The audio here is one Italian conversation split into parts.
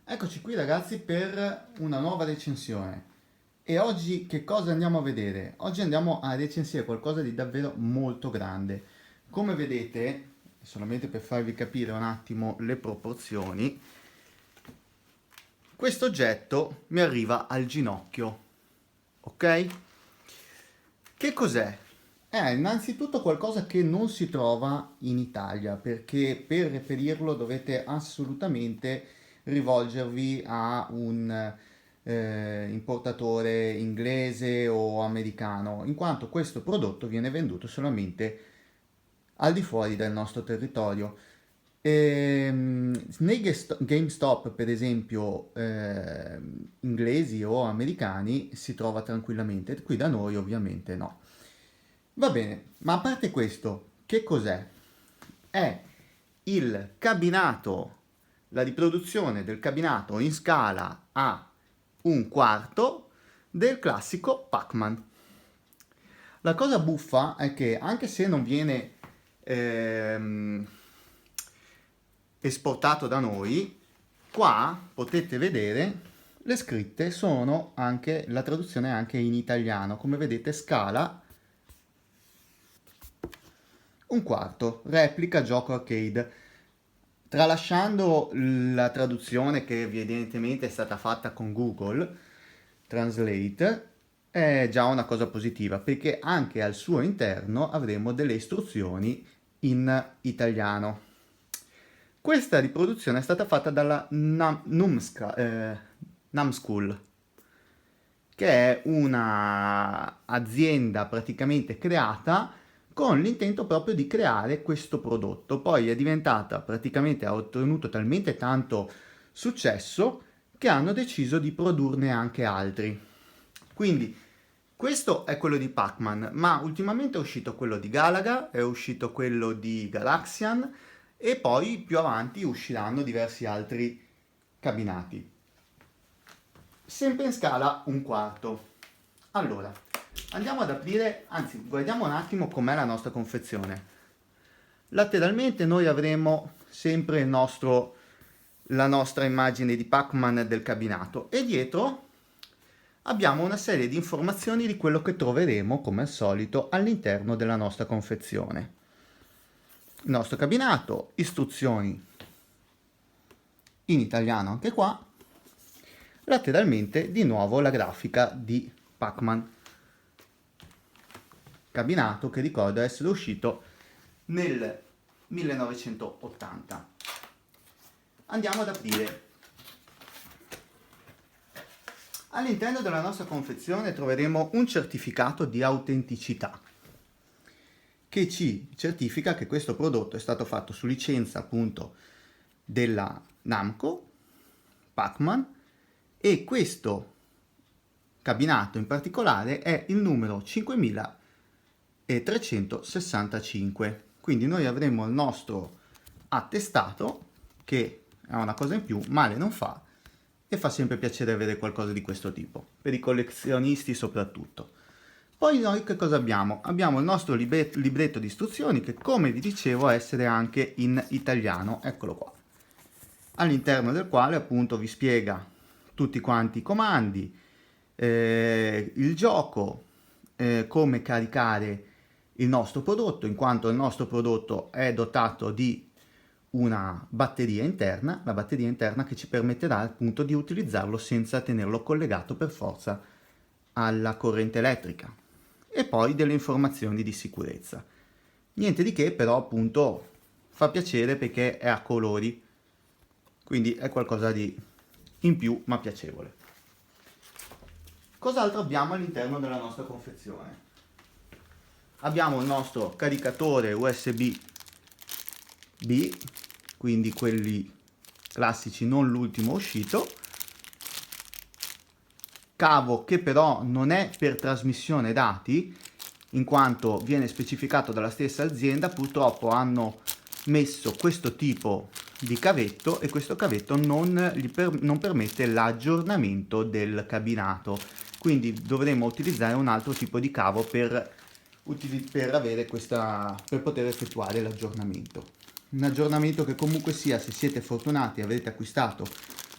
Eccoci qui ragazzi per una nuova recensione. E oggi che cosa andiamo a vedere? Oggi andiamo a recensire qualcosa di davvero molto grande. Come vedete, solamente per farvi capire un attimo le proporzioni, questo oggetto mi arriva al ginocchio, ok? Che cos'è? È innanzitutto qualcosa che non si trova in Italia, perché per reperirlo dovete assolutamente rivolgervi a un importatore inglese o americano, in quanto questo prodotto viene venduto solamente al di fuori del nostro territorio. Nei GameStop, per esempio, inglesi o americani, si trova tranquillamente, qui da noi ovviamente no. Va bene, ma a parte questo, che cos'è? È il cabinato, la riproduzione del cabinato in scala a un quarto del classico Pac-Man. La cosa buffa è che anche se non viene ehm, esportato da noi, qua potete vedere le scritte sono anche, la traduzione è anche in italiano, come vedete scala un quarto, replica gioco arcade. Tralasciando la traduzione che evidentemente è stata fatta con Google Translate, è già una cosa positiva perché anche al suo interno avremo delle istruzioni in italiano. Questa riproduzione è stata fatta dalla Numschool, che è una azienda praticamente creata con l'intento proprio di creare questo prodotto. Poi è diventata praticamente, ha ottenuto talmente tanto successo che hanno deciso di produrne anche altri. Quindi questo è quello di Pac-Man, ma ultimamente è uscito quello di Galaga, è uscito quello di Galaxian e poi più avanti usciranno diversi altri cabinati. Sempre in scala un quarto. Allora, andiamo ad aprire, anzi, guardiamo un attimo com'è la nostra confezione. Lateralmente noi avremo sempre la nostra immagine di Pac-Man del cabinato e dietro abbiamo una serie di informazioni di quello che troveremo, come al solito, all'interno della nostra confezione. Il nostro cabinato, istruzioni in italiano anche qua, lateralmente di nuovo la grafica di Pac-Man, cabinato che ricordo essere uscito nel 1980. Andiamo ad aprire. All'interno della nostra confezione troveremo un certificato di autenticità che ci certifica che questo prodotto è stato fatto su licenza appunto della Namco, Pac-Man, e questo cabinato in particolare è il numero 5365. Quindi noi avremo il nostro attestato che è una cosa in più, male non fa e fa sempre piacere avere qualcosa di questo tipo, per i collezionisti soprattutto. Poi noi che cosa abbiamo? Abbiamo il nostro libretto di istruzioni che come vi dicevo essere anche in italiano, eccolo qua, all'interno del quale appunto vi spiega tutti quanti i comandi, il gioco, come caricare il nostro prodotto, in quanto il nostro prodotto è dotato di una batteria interna, la batteria interna che ci permetterà appunto di utilizzarlo senza tenerlo collegato per forza alla corrente elettrica. E poi delle informazioni di sicurezza. Niente di che, però appunto fa piacere perché è a colori, quindi è qualcosa di in più ma piacevole. Cos'altro abbiamo all'interno della nostra confezione? Abbiamo il nostro caricatore USB-B, quindi quelli classici, non l'ultimo uscito, cavo che però non è per trasmissione dati, in quanto viene specificato dalla stessa azienda, purtroppo hanno messo questo tipo di cavetto e questo cavetto non permette l'aggiornamento del cabinato, quindi dovremo utilizzare un altro tipo di cavo per poter effettuare l'aggiornamento. Un aggiornamento che comunque sia, se siete fortunati e avete acquistato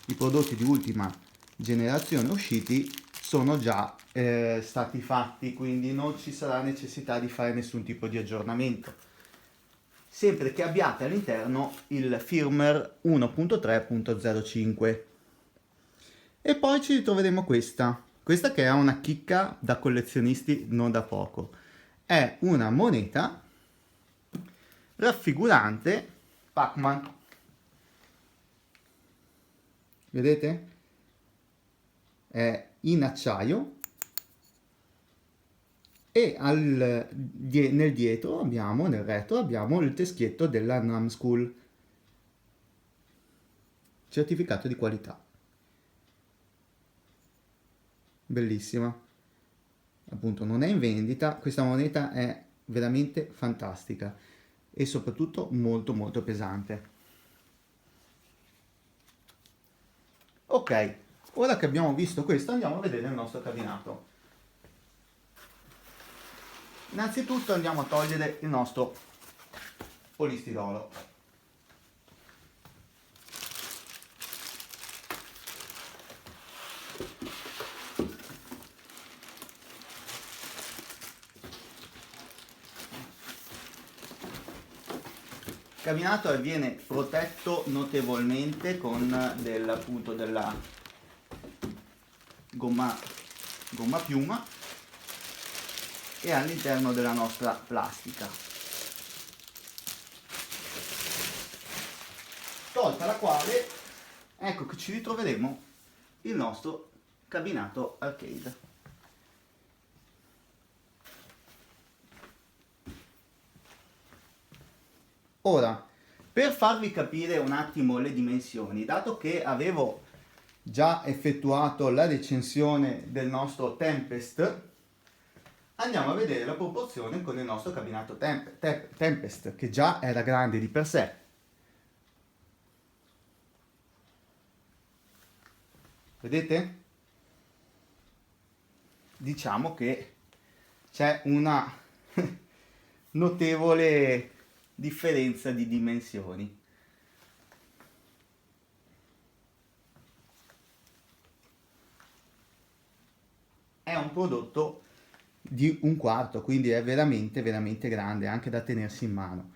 i prodotti di ultima generazione usciti sono già stati fatti, quindi non ci sarà necessità di fare nessun tipo di aggiornamento, sempre che abbiate all'interno il firmware 1.3.05. E poi ci ritroveremo questa che è una chicca da collezionisti non da poco. È una moneta raffigurante Pac-Man. Vedete? È in acciaio e nel dietro abbiamo, nel retro abbiamo il teschietto della Numskull, certificato di qualità. Bellissima. Appunto non è in vendita, questa moneta è veramente fantastica e soprattutto molto molto pesante. Ok, ora che abbiamo visto questo andiamo a vedere il nostro cabinato. Innanzitutto andiamo a togliere il nostro polistirolo. Il cabinato viene protetto notevolmente con appunto della gomma piuma e all'interno della nostra plastica, tolta la quale ecco che ci ritroveremo il nostro cabinato arcade. Ora, per farvi capire un attimo le dimensioni, dato che avevo già effettuato la recensione del nostro Tempest, andiamo a vedere la proporzione con il nostro cabinato Tempest, che già era grande di per sé. Vedete? Diciamo che c'è una notevole differenza di dimensioni. È un prodotto di 1/4, quindi è veramente veramente grande, anche da tenersi in mano.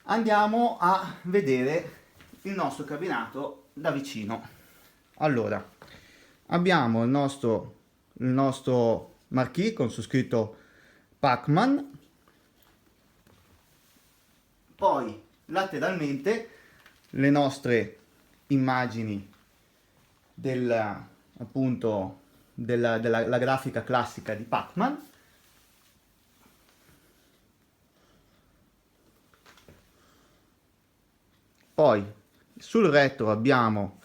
Andiamo a vedere il nostro cabinato da vicino. Allora, abbiamo il nostro marquee con su scritto Pac-Man, poi lateralmente le nostre immagini appunto della grafica classica di Pac-Man. Poi sul retro abbiamo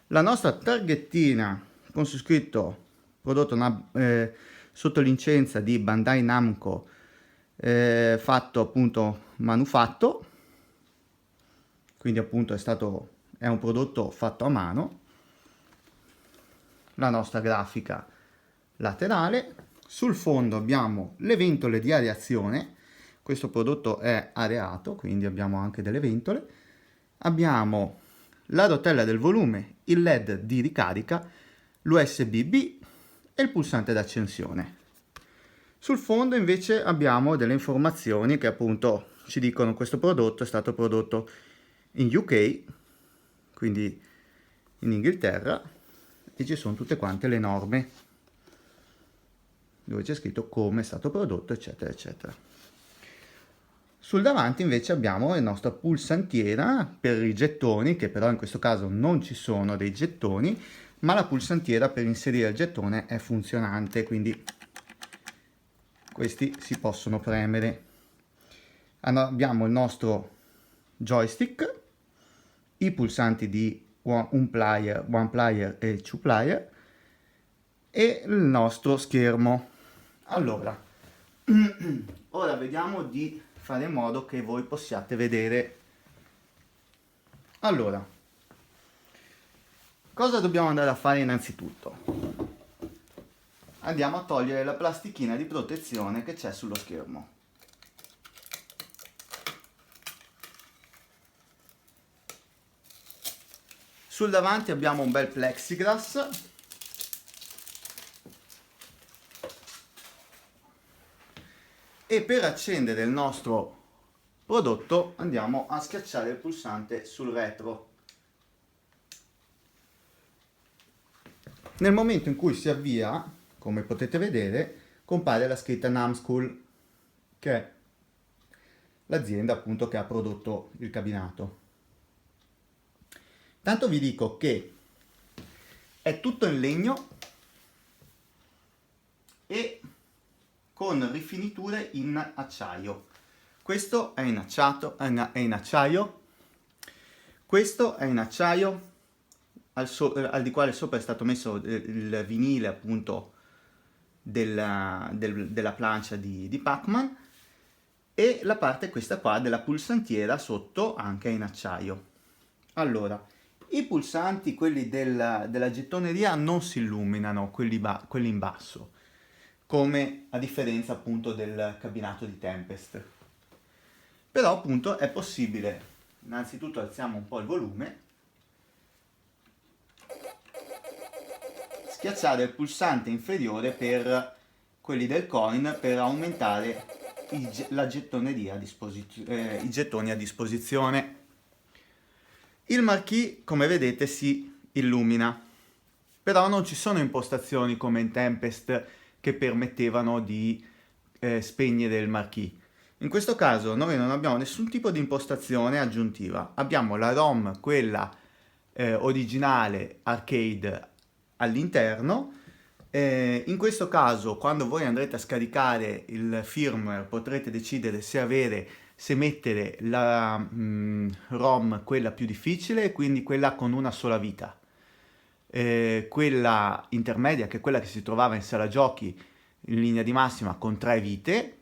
la nostra targhettina con su scritto prodotto sotto licenza di Bandai Namco, fatto appunto manufatto, quindi appunto è un prodotto fatto a mano. La nostra grafica laterale, sul fondo abbiamo le ventole di areazione, questo prodotto è areato quindi abbiamo anche delle ventole, abbiamo la rotella del volume, il LED di ricarica, l'USB-B e il pulsante d'accensione. Sul fondo invece abbiamo delle informazioni che appunto ci dicono che questo prodotto è stato prodotto in UK, quindi in Inghilterra, e ci sono tutte quante le norme dove c'è scritto come è stato prodotto, eccetera eccetera. Sul davanti invece abbiamo la nostra pulsantiera per i gettoni, che però in questo caso non ci sono dei gettoni, ma la pulsantiera per inserire il gettone è funzionante, quindi questi si possono premere. Abbiamo il nostro joystick, i pulsanti di one player e two player e il nostro schermo. Allora, ora vediamo di fare in modo che voi possiate vedere. Allora, cosa dobbiamo andare a fare innanzitutto? Andiamo a togliere la plastichina di protezione che c'è sullo schermo. Sul davanti abbiamo un bel plexiglass. E per accendere il nostro prodotto andiamo a schiacciare il pulsante sul retro. Nel momento in cui si avvia, come potete vedere, compare la scritta Numskull, che è l'azienda appunto che ha prodotto il cabinato. Tanto vi dico che è tutto in legno e con rifiniture in acciaio. Questo è in acciaio, questo è in acciaio, al di quale sopra è stato messo il vinile appunto della plancia di Pac-Man, e la parte questa qua della pulsantiera sotto anche in acciaio. Allora, i pulsanti, quelli della gettoneria, non si illuminano, quelli in basso, come a differenza appunto del cabinato di Tempest. Però appunto è possibile, innanzitutto alziamo un po' il volume, schiacciare il pulsante inferiore per quelli del coin per aumentare la gettoneria i gettoni a disposizione. Il marquee, come vedete, si illumina, però non ci sono impostazioni come in Tempest che permettevano di spegnere il marquee. In questo caso noi non abbiamo nessun tipo di impostazione aggiuntiva, abbiamo la ROM, quella originale arcade, all'interno. In questo caso, quando voi andrete a scaricare il firmware, potrete decidere se mettere la ROM, quella più difficile, quindi quella con una sola vita, quella intermedia, che è quella che si trovava in sala giochi in linea di massima con 3 vite,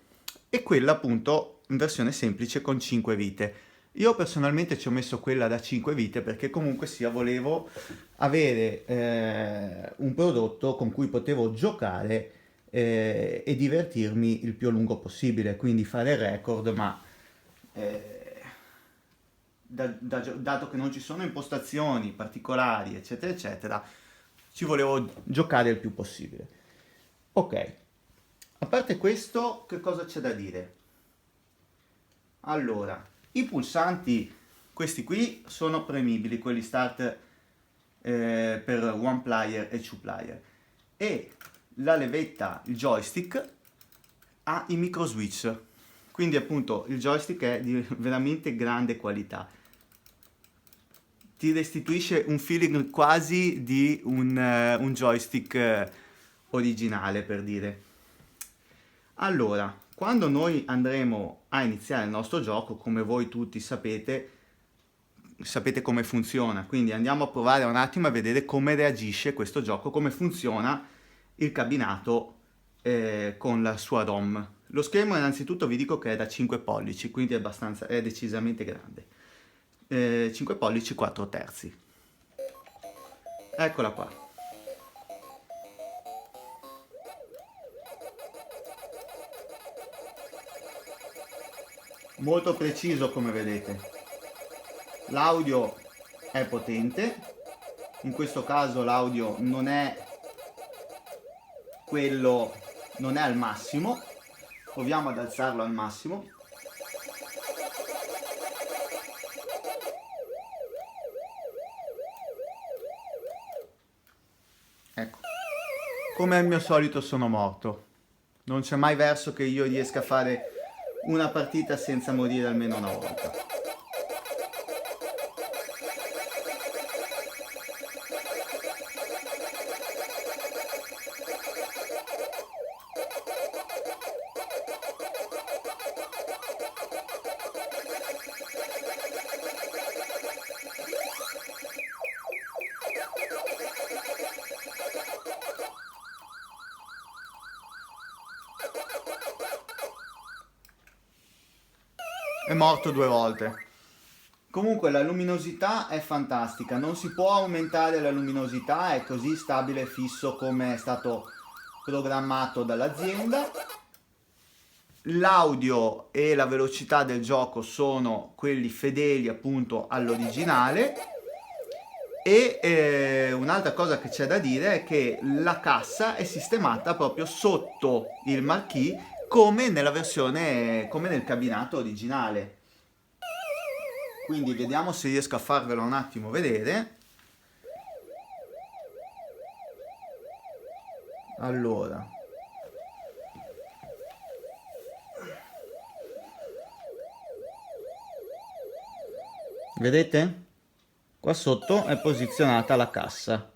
e quella appunto in versione semplice con 5 vite. Io personalmente ci ho messo quella da 5 vite perché comunque sia volevo avere un prodotto con cui potevo giocare e divertirmi il più a lungo possibile, quindi fare record, ma dato che non ci sono impostazioni particolari, eccetera, eccetera, ci volevo giocare il più possibile. Ok, a parte questo, che cosa c'è da dire? Allora, i pulsanti, questi qui, sono premibili, quelli start per one player e two player, e la levetta, il joystick, ha i micro switch, quindi appunto il joystick è di veramente grande qualità, ti restituisce un feeling quasi di un joystick originale, per dire. Allora, quando noi andremo a iniziare il nostro gioco, come voi tutti sapete come funziona, quindi andiamo a provare un attimo a vedere come reagisce questo gioco, come funziona il cabinato con la sua ROM. Lo schermo innanzitutto vi dico che è da 5 pollici, quindi è decisamente grande. 5 pollici 4 terzi. Eccola qua. Molto preciso, come vedete. L'audio è potente, in questo caso l'audio non è al massimo, proviamo ad alzarlo al massimo. Ecco, come al mio solito sono morto, non c'è mai verso che io riesca a fare una partita senza morire almeno una volta. È morto 2 volte. Comunque la luminosità è fantastica, non si può aumentare la luminosità, è così stabile e fisso come è stato programmato dall'azienda. L'audio e la velocità del gioco sono quelli fedeli appunto all'originale, E un'altra cosa che c'è da dire è che la cassa è sistemata proprio sotto il marquee come nella versione, come nel cabinato originale. Quindi vediamo se riesco a farvelo un attimo vedere. Allora, vedete? Qua sotto è posizionata la cassa.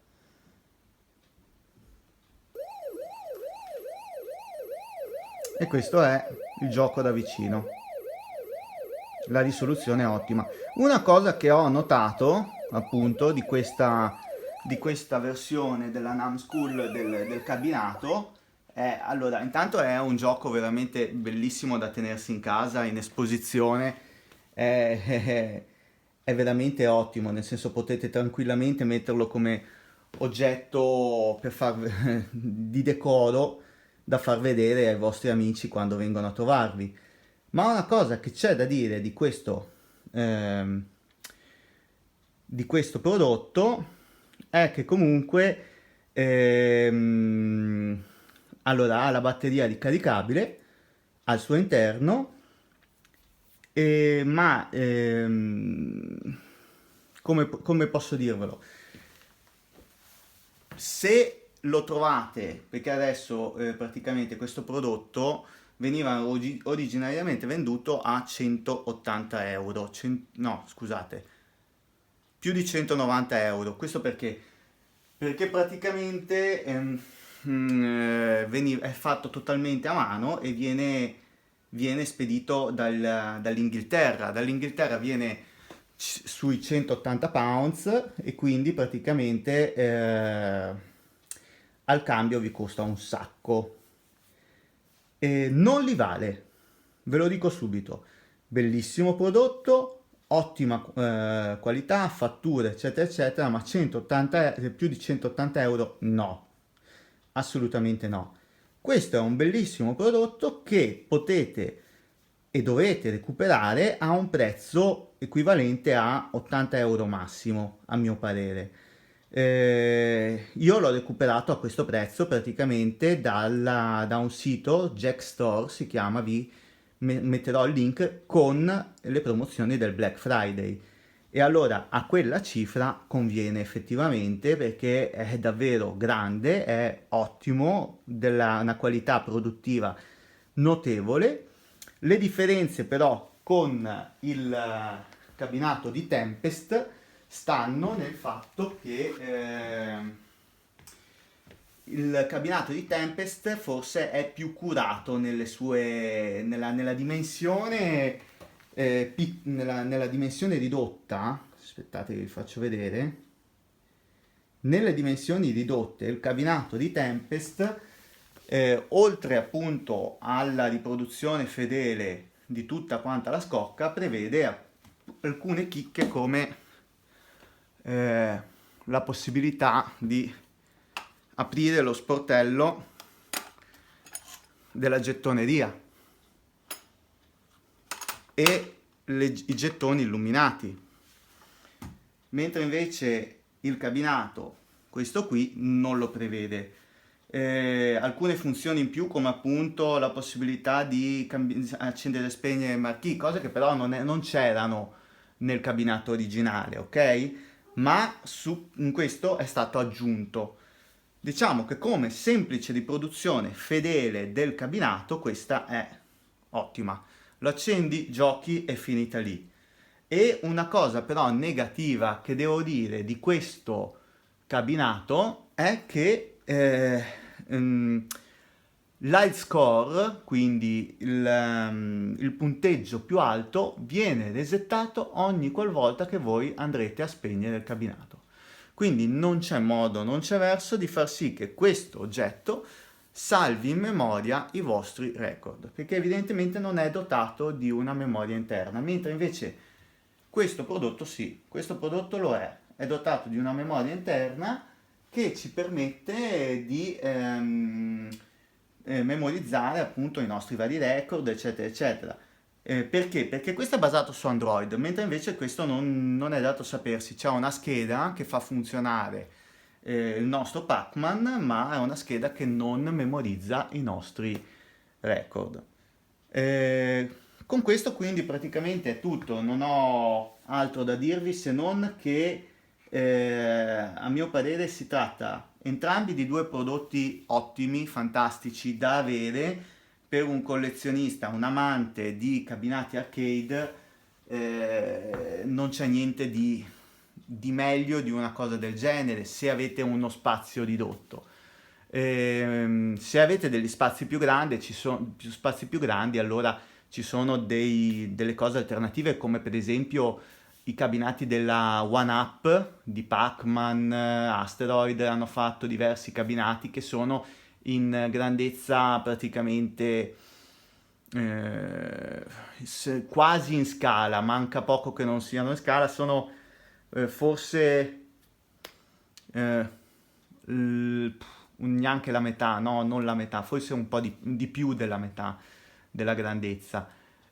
E questo è il gioco da vicino. La risoluzione è ottima. Una cosa che ho notato, appunto, di questa versione della Numskull del cabinato è, allora, intanto è un gioco veramente bellissimo da tenersi in casa, in esposizione, è veramente ottimo, nel senso potete tranquillamente metterlo come oggetto per di decoro da far vedere ai vostri amici quando vengono a trovarvi. Ma una cosa che c'è da dire ehm, di questo prodotto è che comunque ehm, allora ha la batteria ricaricabile al suo interno, ma come posso dirvelo? Se lo trovate, perché adesso praticamente questo prodotto veniva originariamente venduto a 180 euro, no scusate, più di 190 euro. Questo perché? Perché praticamente è fatto totalmente a mano e viene spedito dall'Inghilterra. Dall'Inghilterra viene sui 180 pounds e quindi praticamente al cambio vi costa un sacco. Non li vale, ve lo dico subito. Bellissimo prodotto, ottima qualità, fatture, eccetera, eccetera, ma 180, più di 180 euro no, assolutamente no. Questo è un bellissimo prodotto che potete e dovete recuperare a un prezzo equivalente a 80 euro massimo, a mio parere. Io l'ho recuperato a questo prezzo praticamente da un sito, Jack Store si chiama, vi metterò il link con le promozioni del Black Friday. E allora a quella cifra conviene effettivamente perché è davvero grande, è ottimo, della una qualità produttiva notevole. Le differenze però con il cabinato di Tempest stanno nel fatto che il cabinato di Tempest forse è più curato nella dimensione, nella dimensione ridotta. Aspettate, vi faccio vedere. Nelle dimensioni ridotte, il cabinato di Tempest, oltre appunto alla riproduzione fedele di tutta quanta la scocca, prevede alcune chicche come eh, la possibilità di aprire lo sportello della gettoneria e i gettoni illuminati, mentre invece il cabinato, questo qui, non lo prevede. Alcune funzioni in più come appunto la possibilità di accendere e spegnere il marquee, cose che però non c'erano nel cabinato originale, ok? Ma in questo è stato aggiunto. Diciamo che come semplice riproduzione fedele del cabinato questa è ottima. Lo accendi, giochi e finita lì. E una cosa però negativa che devo dire di questo cabinato è che l'high score, quindi il punteggio più alto, viene resettato ogni qualvolta che voi andrete a spegnere il cabinato. Quindi non c'è modo, non c'è verso di far sì che questo oggetto salvi in memoria i vostri record, perché evidentemente non è dotato di una memoria interna, mentre invece questo prodotto sì, questo prodotto lo è dotato di una memoria interna che ci permette di memorizzare appunto i nostri vari record, eccetera, eccetera. Perché? Perché questo è basato su Android, mentre invece questo non è dato sapersi. C'è una scheda che fa funzionare il nostro Pacman, ma è una scheda che non memorizza i nostri record. Eh, con questo quindi praticamente è tutto, non ho altro da dirvi se non che a mio parere si tratta entrambi di due prodotti ottimi, fantastici da avere per un collezionista, un amante di cabinati arcade. Non c'è niente di meglio di una cosa del genere se avete uno spazio ridotto. Se avete degli spazi più grandi, più spazi più grandi, allora ci sono delle cose alternative come per esempio i cabinati della OneUp di Pac-Man, Asteroid hanno fatto diversi cabinati che sono in grandezza praticamente quasi in scala, manca poco che non siano in scala, sono forse eh, l- neanche la metà, no, non la metà, forse un po' di più della metà della grandezza.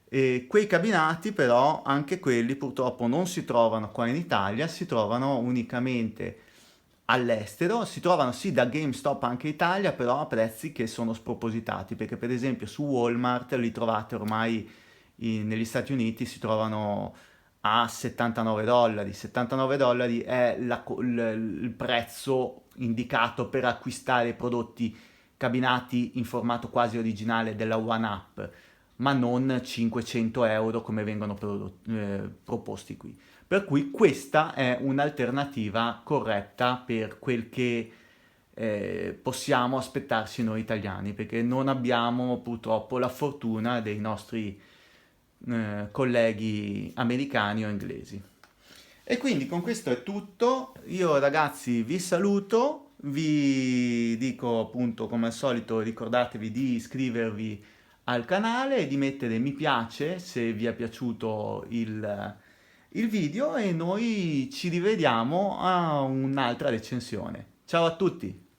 E quei cabinati però, anche quelli purtroppo non si trovano qua in Italia, si trovano unicamente all'estero, si trovano sì da GameStop anche in Italia, però a prezzi che sono spropositati, perché per esempio su Walmart li trovate ormai negli Stati Uniti, si trovano a 79 dollari. 79 dollari è il prezzo indicato per acquistare i prodotti cabinati in formato quasi originale della OneUp, ma non 500 euro come vengono proposti qui. Per cui questa è un'alternativa corretta per quel che possiamo aspettarsi noi italiani, perché non abbiamo purtroppo la fortuna dei nostri colleghi americani o inglesi. E quindi con questo è tutto. Io ragazzi vi saluto, vi dico appunto come al solito ricordatevi di iscrivervi al canale e di mettere mi piace se vi è piaciuto il video e noi ci rivediamo a un'altra recensione. Ciao a tutti!